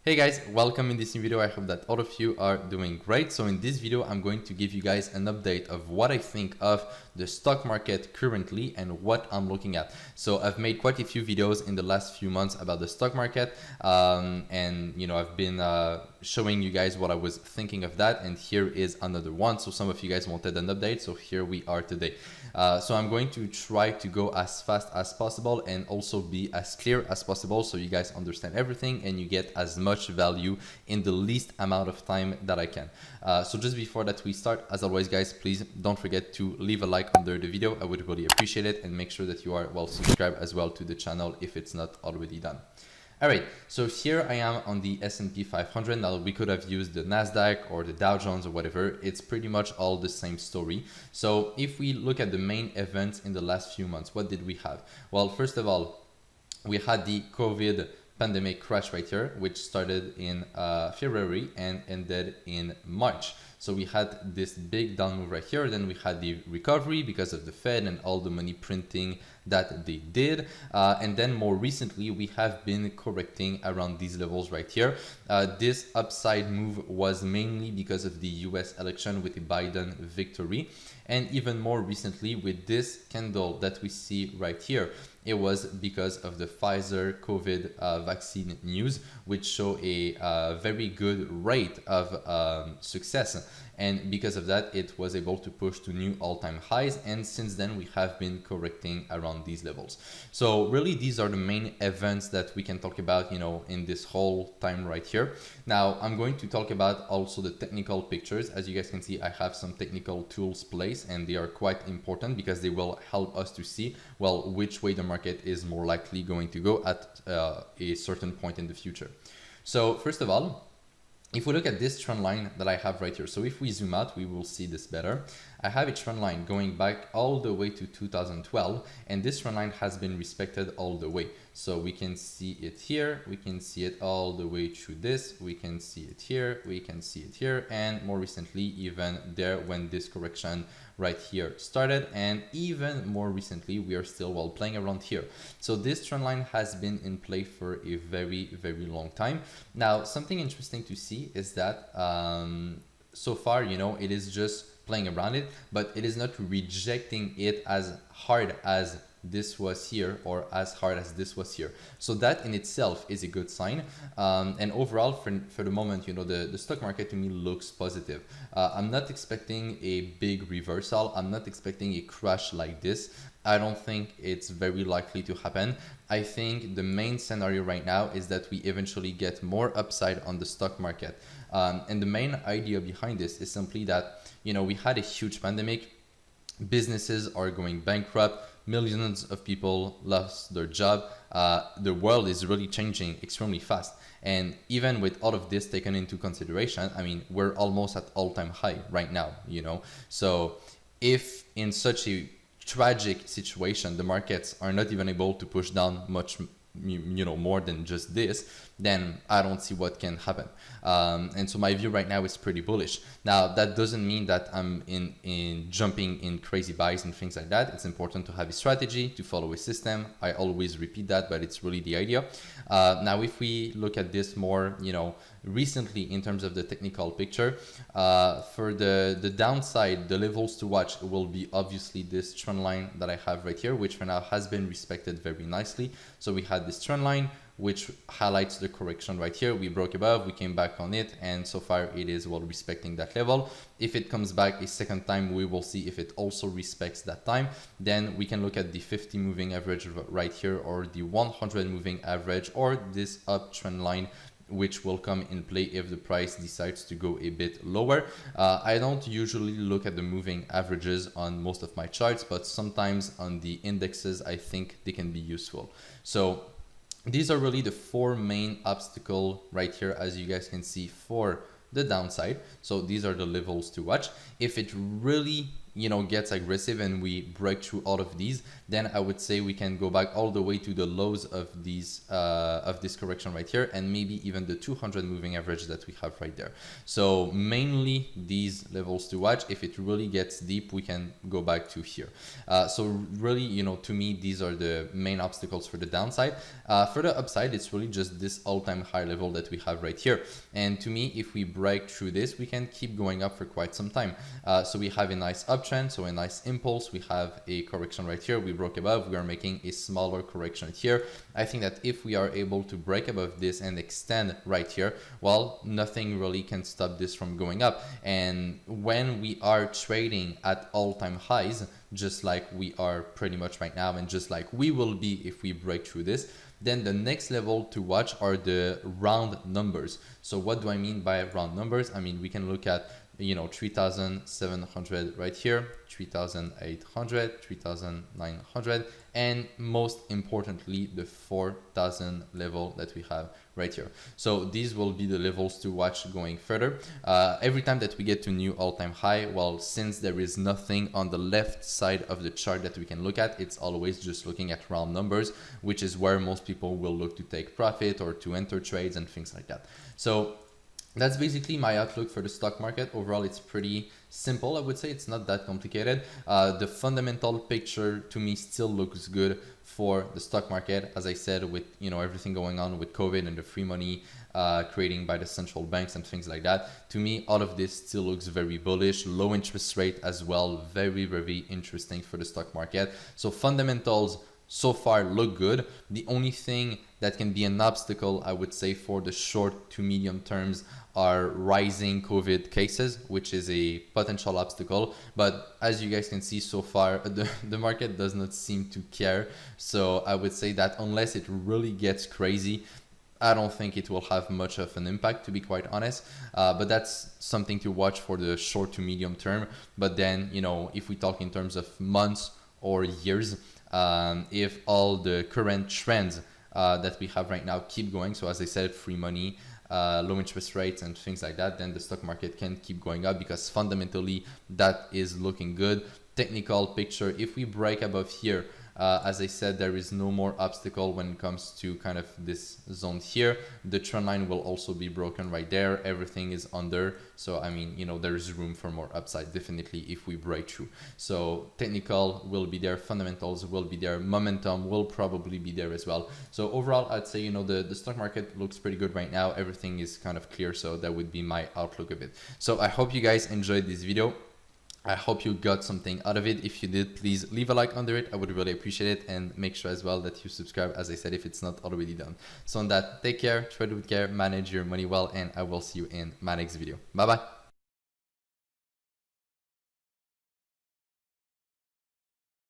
Hey guys, welcome in this new video. I hope that all of you are doing great. So in this video, I'm going to give you guys an update of what I think of the stock market currently and what I'm looking at. So I've made quite a few videos in the last few months about the stock market, and I've been showing you guys what I was thinking of that, and here is another one. So some of you guys wanted an update, so here we are today. So I'm going to try to go as fast as possible and also be as clear as possible so you guys understand everything and you get as much value in the least amount of time that I can. So just before that we start, as always guys, please don't forget to leave a like under the video. I would really appreciate it, and make sure that you are subscribed as well to the channel if it's not already done. All right, so here I am on the S&P 500. Now we could have used the NASDAQ or the Dow Jones or whatever. It's pretty much all the same story. So if we look at the main events in the last few months, what did we have? Well, first of all, we had the COVID pandemic crash right here, which started in February and ended in March. So we had this big down move right here. Then we had the recovery because of the Fed and all the money printing that they did. And then more recently, we have been correcting around these levels right here. This upside move was mainly because of the US election with the Biden victory. And even more recently with this candle that we see right here, it was because of the Pfizer COVID vaccine news, which show a very good rate of success. And because of that, it was able to push to new all-time highs. And since then, we have been correcting around these levels. So really, these are the main events that we can talk about, in this whole time right here. Now, I'm going to talk about also the technical pictures. As you guys can see, I have some technical tools placed, and they are quite important because they will help us to see, well, which way the market is more likely going to go at a certain point in the future. So first of all, if we look at this trend line that I have right here, so if we zoom out, we will see this better. I have a trend line going back all the way to 2012, and this trend line has been respected all the way. So we can see it here, we can see it all the way through this, we can see it here, we can see it here, and more recently even there when this correction right here started, and even more recently we are still playing around here. So this trend line has been in play for a very, very long time. Now, something interesting to see is that so far, it is just playing around it, but it is not rejecting it as hard as this was here or as hard as this was here. So that in itself is a good sign. And overall, for the moment, the stock market to me looks positive. I'm not expecting a big reversal. I'm not expecting a crash like this. I don't think it's very likely to happen. I think the main scenario right now is that we eventually get more upside on the stock market. And the main idea behind this is simply that, we had a huge pandemic. Businesses are going bankrupt. Millions of people lost their job. The world is really changing extremely fast. And even with all of this taken into consideration, I mean, we're almost at all-time high right now, So if in such a tragic situation, the markets are not even able to push down much, more than just this, then I don't see what can happen. And so my view right now is pretty bullish. Now, that doesn't mean that I'm in jumping in crazy buys and things like that. It's important to have a strategy, to follow a system. I always repeat that, but it's really the idea. Now, if we look at this more, recently in terms of the technical picture, for the downside, the levels to watch will be obviously this trend line that I have right here, which for now has been respected very nicely. So we had this trend line, which highlights the correction right here. We broke above, we came back on it, and so far it is respecting that level. If it comes back a second time, we will see if it also respects that time. Then we can look at the 50 moving average right here, or the 100 moving average, or this uptrend line, which will come in play if the price decides to go a bit lower. I don't usually look at the moving averages on most of my charts, but sometimes on the indexes, I think they can be useful. So these are really the four main obstacles right here, as you guys can see, for the downside. So these are the levels to watch. If it really gets aggressive and we break through all of these, then I would say we can go back all the way to the lows of these of this correction right here, and maybe even the 200 moving average that we have right there. So mainly these levels to watch. If it really gets deep, we can go back to here. So really, to me, these are the main obstacles for the downside. For the upside, it's really just this all-time high level that we have right here. And to me, if we break through this, we can keep going up for quite some time. So we have a nice uptrend, so a nice impulse. We have a correction right here. We broke above. We are making a smaller correction here. I think that if we are able to break above this and extend right here, well, nothing really can stop this from going up. And when we are trading at all-time highs, just like we are pretty much right now, and just like we will be if we break through this, then the next level to watch are the round numbers. So what do I mean by round numbers? I mean, we can look at 3,700 right here, 3,800, 3,900, and most importantly, the 4,000 level that we have right here. So these will be the levels to watch going further. Every time that we get to new all-time high, well, since there is nothing on the left side of the chart that we can look at, it's always just looking at round numbers, which is where most people will look to take profit or to enter trades and things like that. So that's basically my outlook for the stock market. Overall, it's pretty simple. I would say it's not that complicated. The fundamental picture to me still looks good for the stock market. As I said, with everything going on with COVID and the free money creating by the central banks and things like that, to me, all of this still looks very bullish. Low interest rate as well, very, very interesting for the stock market. So fundamentals so far look good. The only thing that can be an obstacle, I would say, for the short to medium terms are rising COVID cases, which is a potential obstacle. But as you guys can see so far, the market does not seem to care. So I would say that unless it really gets crazy, I don't think it will have much of an impact, to be quite honest. But that's something to watch for the short to medium term. But then, if we talk in terms of months or years, if all the current trends that we have right now keep going, so as I said, free money, low interest rates and things like that, then the stock market can keep going up, because fundamentally that is looking good. Technical picture, if we break above here, as I said, there is no more obstacle when it comes to kind of this zone here. The trend line will also be broken right there. Everything is under. So, I mean, there is room for more upside, definitely, if we break through. So technical will be there. Fundamentals will be there. Momentum will probably be there as well. So overall, I'd say, the stock market looks pretty good right now. Everything is kind of clear. So that would be my outlook of it. So I hope you guys enjoyed this video. I hope you got something out of it. If you did, please leave a like under it. I would really appreciate it, and make sure as well that you subscribe, as I said, if it's not already done. So on that, take care, trade with care, manage your money well, and I will see you in my next video. Bye bye.